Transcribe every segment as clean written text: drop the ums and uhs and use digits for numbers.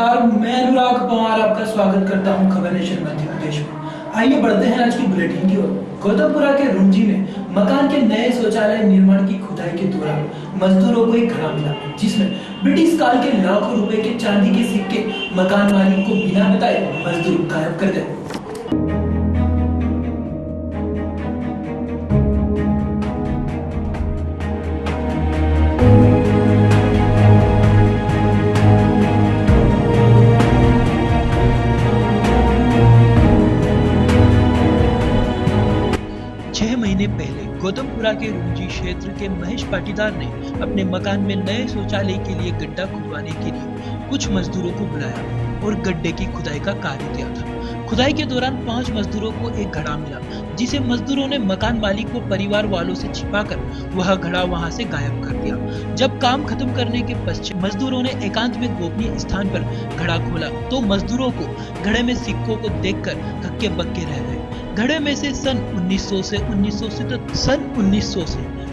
नमस्कार, मैं अनुराग पवार आपका स्वागत करता हूं खबर नेशन मध्य प्रदेश में। आइए बढ़ते हैं आज की बुलेटिन की ओर। गौतमपुरा के रुंजी में मकान के नए शौचालय निर्माण की खुदाई के दौरान मजदूरों को एक घड़ा मिला, जिसमें ब्रिटिश काल के लाखों रुपए के चांदी के सिक्के मकान मालिक को बिना बताए मजदूर गायब कर गए। 6 महीने पहले गौतमपुरा के रुंजी क्षेत्र के महेश पाटीदार ने अपने मकान में नए शौचालय के लिए गड्ढा खुदवाने के लिए कुछ मजदूरों को बुलाया और गड्ढे की खुदाई का कार्य किया था। खुदाई के दौरान 5 मजदूरों को एक घड़ा मिला, जिसे मजदूरों ने मकान मालिक को परिवार वालों से छिपाकर वह घड़ा वहां से गायब कर दिया। जब काम खत्म करने के पश्चात मजदूरों ने एकांत में गोपनीय स्थान पर घड़ा खोला तो मजदूरों को घड़े में सिक्कों को देखकर हक्के बक्के रह गए। घड़े में से सन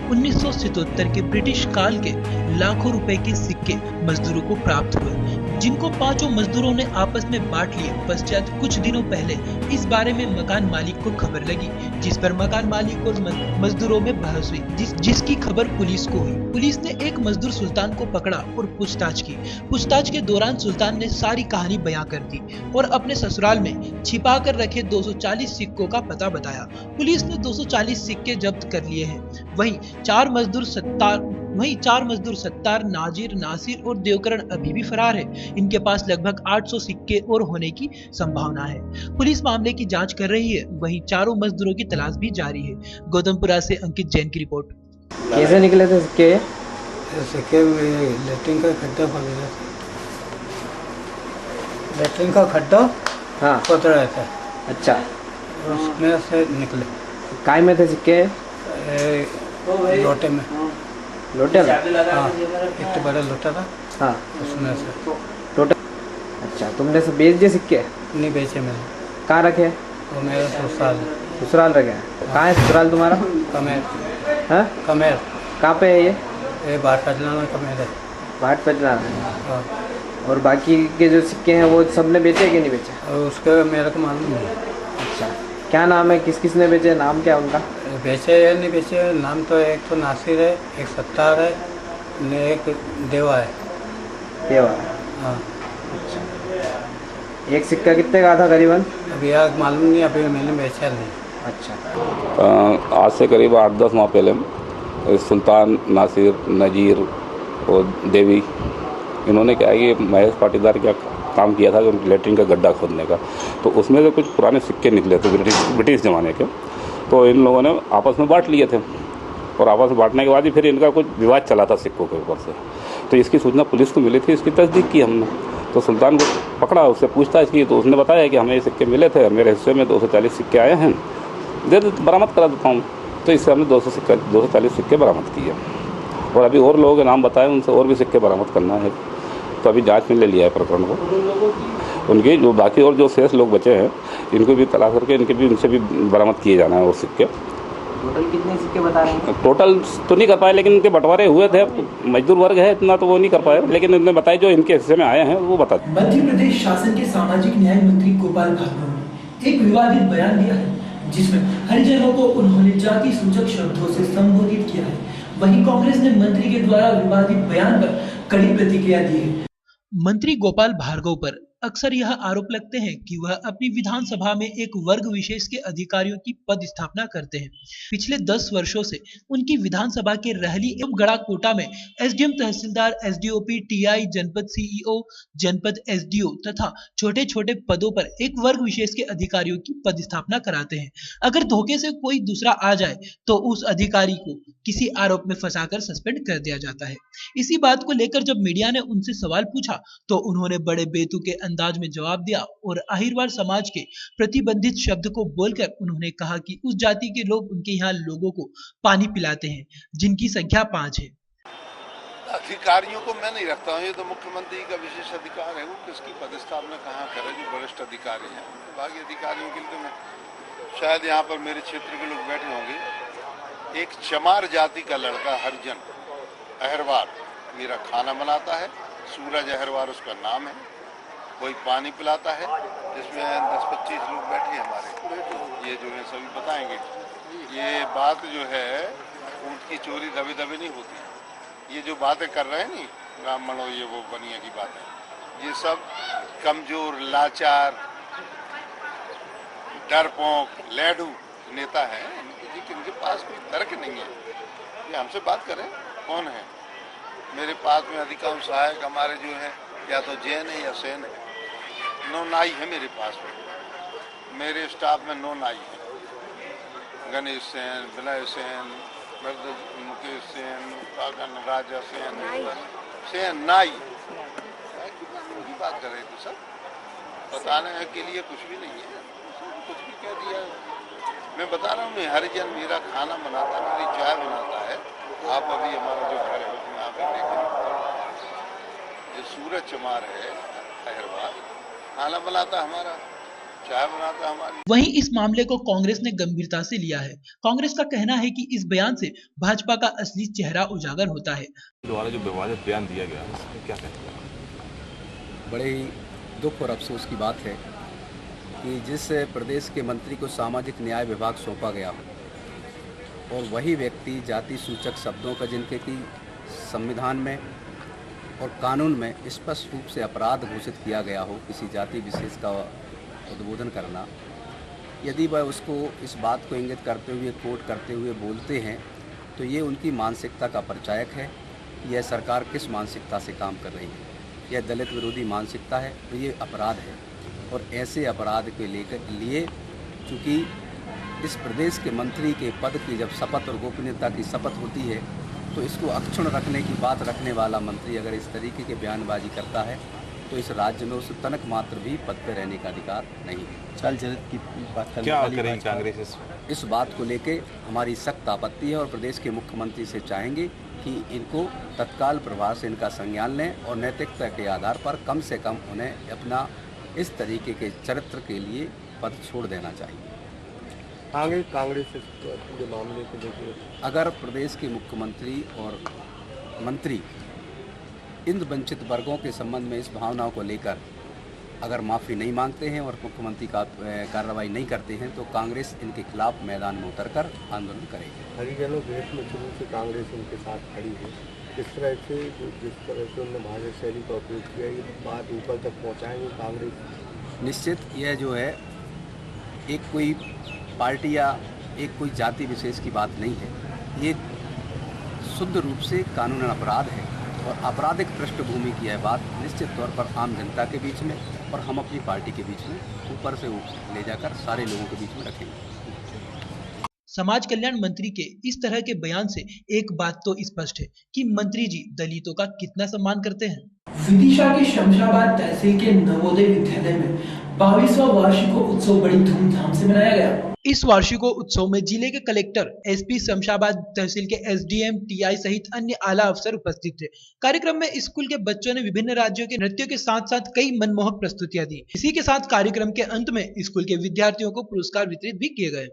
1977 के ब्रिटिश काल के लाखों रुपए के सिक्के मजदूरों को प्राप्त हुए, जिनको 5 मजदूरों ने आपस में बांट लिए। पश्चात कुछ दिनों पहले इस बारे में मकान मालिक को खबर लगी, जिस पर मकान मालिक और मजदूरों में बहस हुई, जिसकी खबर पुलिस को हुई। पुलिस ने एक मजदूर सुल्तान को पकड़ा और पूछताछ की। पूछताछ के दौरान सुल्तान ने सारी कहानी बयां कर दी और अपने ससुराल में छिपा कर रखे 240 सिक्कों का पता बताया। पुलिस ने 240 सिक्के जब्त कर लिए हैं। वहीं 4 मजदूर सत्तार, नाजिर, नासिर और देवकरण अभी भी फरार है। इनके पास लगभग 800 सिक्के और होने की संभावना है। पुलिस मामले की जांच कर रही है। वहीं चारों मजदूरों की तलाश भी जारी है। गौतमपुरा से अंकित जैन की रिपोर्ट। कैसे निकले थे सिक्के? सिक्के लेटरिन का खड्डा खोद रहा था। लेटरिन का खड्डा हाँ खोद रहा था। अच्छा, उसमें से निकले। काय में थे सिक्के? लोटे में। लोटे में? हाँ, एक बड़ा लोटा था। हाँ, उसमें से टोटल। अच्छा, तुमने से बेच दिए सिक्के? नहीं बेचे मैंने। कहाँ रखे? वो मेरा ससुराल। ससुराल रखे हैं? कहाँ है ससुराल तुम्हारा? कमेर। हाँ, कमेर। कहाँ पे है ये? बाट पटना में कमेर है। बाट पटना। हाँ। और बाकी के जो सिक्के हैं वो सबने बेचे कि नहीं बेचे? और उसका मेरे को मालूम नहीं। अच्छा, क्या नाम है? किस किस ने बेचे? नाम क्या उनका? बेचे या नहीं बेचे, नाम तो एक तो नासिर है, एक सत्तार है, एक देवा है। देवा? हाँ। अच्छा, एक सिक्का कितने का था करीबन? अभी यार मालूम नहीं, अभी मैंने बेचा नहीं। अच्छा, आज से करीब 8-10 माह पहले सुल्तान, नासिर, नजीर और देवी, इन्होंने क्या है कि महेश पाटीदार क्या काम किया था लेटरिन का गड्ढा खोदने का। तो उसमें से कुछ पुराने सिक्के निकले थे ब्रिटिश ज़माने के। तो इन लोगों ने आपस में बांट लिए थे और आपस में बांटने के बाद ही फिर इनका कुछ विवाद चला था सिक्कों के ऊपर से। तो इसकी सूचना पुलिस को मिली थी, इसकी तस्दीक की हमने। तो सुल्तान को पकड़ा, उससे पूछताछ की तो उसने बताया कि हमें ये सिक्के मिले थे, मेरे हिस्से में 240 सिक्के आए हैं, बरामद करा देता हूँ। तो इससे हमने 240 सिक्के बरामद किए और अभी और लोगों के नाम बताए, उनसे और भी सिक्के बरामद करना है। तो अभी जांच में ले लिया है प्रकरण को। उनके जो बाकी और जो शेष लोग बचे हैं इनको भी तलाश करके उनसे भी बरामद किए जाना है और सिक्के। टोटल कितने सिक्के बता रहे हैं? टोटल तो नहीं कर पाए, लेकिन उनके बंटवारे हुए थे। मजदूर वर्ग है इतना तो वो नहीं कर पाए, लेकिन उन्होंने बताया जो इनके हिस्से में आए हैं वो बता। मध्य प्रदेश शासन के सामाजिक न्याय मंत्री गोपाल भार्गव ने एक विवादित बयान दिया है, जिसमें हरिजनों को उन्होंने जाति सूचक शब्दों से संबोधित किया है। वहीं कांग्रेस ने मंत्री के द्वारा विवादित बयान पर कड़ी प्रतिक्रिया दी है। मंत्री गोपाल भार्गव पर अक्सर यह आरोप लगते हैं कि वह अपनी विधानसभा में एक वर्ग विशेष के अधिकारियों की पद स्थापना करते हैं। पिछले 10 वर्षों से उनकी विधानसभा के रहली एवं गड़ाकोटा में एसडीएम, तहसीलदार, एसडीओपी, टीआई, जनपद सीईओ, जनपद एसडीओ तथा छोटे छोटे पदों पर एक वर्ग विशेष के अधिकारियों की पद स्थापना कराते हैं। अगर धोखे से कोई दूसरा आ जाए तो उस अधिकारी को किसी आरोप में फंसाकर सस्पेंड कर दिया जाता है। इसी बात को लेकर जब मीडिया ने उनसे सवाल पूछा तो उन्होंने बड़े बेतुके अंदाज में जवाब दिया और अहिरवार समाज के प्रतिबंधित शब्द को बोलकर उन्होंने कहा कि उस जाति के लोग उनके यहाँ लोगों को पानी पिलाते हैं, जिनकी संख्या 5 है। अधिकारियों को मैं नहीं रखता हूँ, ये तो मुख्यमंत्री का विशेष अधिकार है, वो किसकी पदस्थापना कहाँ करे, जो वरिष्ठ अधिकारी हैं। बाकी अधिकारियों के लिए तो मैं शायद यहाँ पर मेरे क्षेत्र के लोग बैठे होंगे। एक चमार जाति का लड़का हरिजन अहिरवार मेरा खाना बनाता है, सूरज अहिरवार उसका नाम है। कोई पानी पिलाता है, जिसमें 10-25 लोग बैठे हैं हमारे, ये जो है सभी बताएंगे। ये बात जो है ऊँट की चोरी दबे दबे नहीं होती। ये जो बातें कर रहे हैं नहीं ब्राह्मण और ये वो बनिया की बातें, ये सब कमजोर, लाचार, डरपोक, लैडू नेता है। इनके पास कोई तर्क नहीं है। ये हमसे बात करें कौन है। मेरे पास में अधिकांश सहायक हमारे जो है या तो जैन है या सैन है। 9 नाई है मेरे पास में। मेरे स्टाफ में 9 नाई है। गणेश सेन, विनय सेन, मुकेश सेन, राजा सेन नाई की बात कर रहे थे सर। बताने के लिए कुछ भी नहीं है, कुछ भी कह दिया। मैं बता रहा हूँ, मैं हरिजन मेरा खाना बनाता है, मेरी चाय बनाता है। आप अभी हमारा जो घर है उसमें आप देखें, जो सूरज चमार है अहरवाल, खाना बनाता हमारा, चाय बनाता हमारी। वहीं इस मामले को कांग्रेस ने गंभीरता से लिया है। कांग्रेस का कहना है कि इस बयान से भाजपा का असली चेहरा उजागर होता है। द्वारा जो विवादित बयान दिया गया है, क्या कहते हैं? बड़े ही दुख और अफसोस की बात है कि जिस प्रदेश के मंत्री को सामाजिक न्याय विभाग सौंपा गया हो और वही व्यक्ति जाति सूचक शब्दों का, जिनके की संविधान में और कानून में स्पष्ट रूप से अपराध घोषित किया गया हो, किसी जाति विशेष का उद्बोधन करना, यदि वह उसको इस बात को इंगित करते हुए, कोट करते हुए बोलते हैं, तो ये उनकी मानसिकता का परिचायक है। यह सरकार किस मानसिकता से काम कर रही है। यह दलित विरोधी मानसिकता है, तो ये अपराध है। और ऐसे अपराध के लिए चूँकि इस प्रदेश के मंत्री के पद की जब शपथ और गोपनीयता की शपथ होती है, तो इसको अक्षुण्ण रखने की बात रखने वाला मंत्री अगर इस तरीके की बयानबाजी करता है, तो इस राज्य में उस तनक मात्र भी पद पर रहने का अधिकार नहीं है। चाल चरित की बात क्या करेंगे कांग्रेस इस बात को लेके हमारी सख्त आपत्ति है और प्रदेश के मुख्यमंत्री से चाहेंगे कि इनको तत्काल प्रभाव से इनका संज्ञान लें और नैतिकता के आधार पर कम से कम उन्हें अपना इस तरीके के चरित्र के लिए पद छोड़ देना चाहिए। आगे कांग्रेस के मामले को देखिए, अगर प्रदेश के मुख्यमंत्री और मंत्री इन वंचित वर्गों के संबंध में इस भावनाओं को लेकर अगर माफ़ी नहीं मांगते हैं और मुख्यमंत्री का कार्रवाई नहीं करते हैं, तो कांग्रेस इनके खिलाफ मैदान में उतरकर आंदोलन करेगी। हरिजनों के हित में शुरू से कांग्रेस उनके साथ खड़ी है। जिस तरह से उन्होंने भाषा शैली का उपयोग किया, ये बात ऊपर तक पहुँचाएंगे कांग्रेस। निश्चित यह जो है एक कोई पार्टी या एक कोई जाति विशेष की बात नहीं है। ये शुद्ध रूप से कानूनन अपराध है और आपराधिक पृष्ठभूमि की यह बात निश्चित तौर पर आम जनता के बीच में और हम अपनी पार्टी के बीच में ऊपर से ले जाकर सारे लोगों के बीच में रखेंगे। समाज कल्याण मंत्री के इस तरह के बयान से एक बात तो स्पष्ट है कि मंत्री जी दलितों का कितना सम्मान करते हैं। विदिशा के शमशाबाद तहसील के नवोदय विद्यालय में 22वां वार्षिकोत्सव बड़ी धूमधाम से मनाया गया। इस वार्षिकोत्सव में जिले के कलेक्टर, एसपी, शमशाबाद तहसील के एसडीएम, टीआई सहित अन्य आला अफसर उपस्थित थे। कार्यक्रम में स्कूल के बच्चों ने विभिन्न राज्यों के नृत्यों के साथ साथ कई मनमोहक प्रस्तुतियां दी। इसी के साथ कार्यक्रम के अंत में स्कूल के विद्यार्थियों को पुरस्कार वितरित भी किए गए।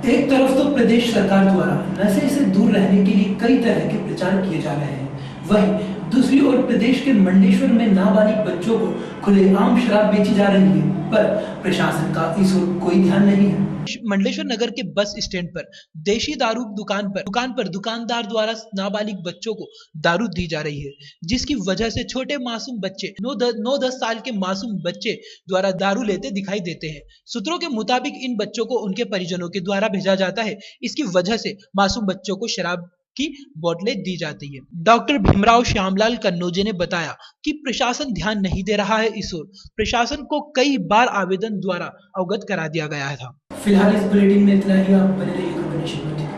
एक तरफ तो प्रदेश सरकार द्वारा नशे से दूर रहने के लिए कई तरह के प्रचार किए जा रहे हैं, वहीं दूसरी ओर प्रदेश के मंडलेश्वर में नाबालिग बच्चों को खुलेआम शराब बेची जा रही है, पर प्रशासन का इस ओर कोई ध्यान नहीं है। मंडलेश्वर नगर के बस स्टैंड पर देशी दारू दुकान पर दुकानदार द्वारा नाबालिग बच्चों को दारू दी जा रही है, जिसकी वजह से छोटे मासूम बच्चे 9-10 साल के मासूम बच्चे द्वारा दारू लेते दिखाई देते हैं। सूत्रों के मुताबिक इन बच्चों को उनके परिजनों के द्वारा भेजा जाता है। इसकी वजह से मासूम बच्चों को शराब की बोतलें दी जाती है। डॉक्टर भीमराव श्यामलाल कन्नौजे ने बताया कि प्रशासन ध्यान नहीं दे रहा है। इस ओर प्रशासन को कई बार आवेदन द्वारा अवगत करा दिया गया था। फिलहाल इस बुलेटिन में इतना ही। आप बने रहिए खबर नेशन।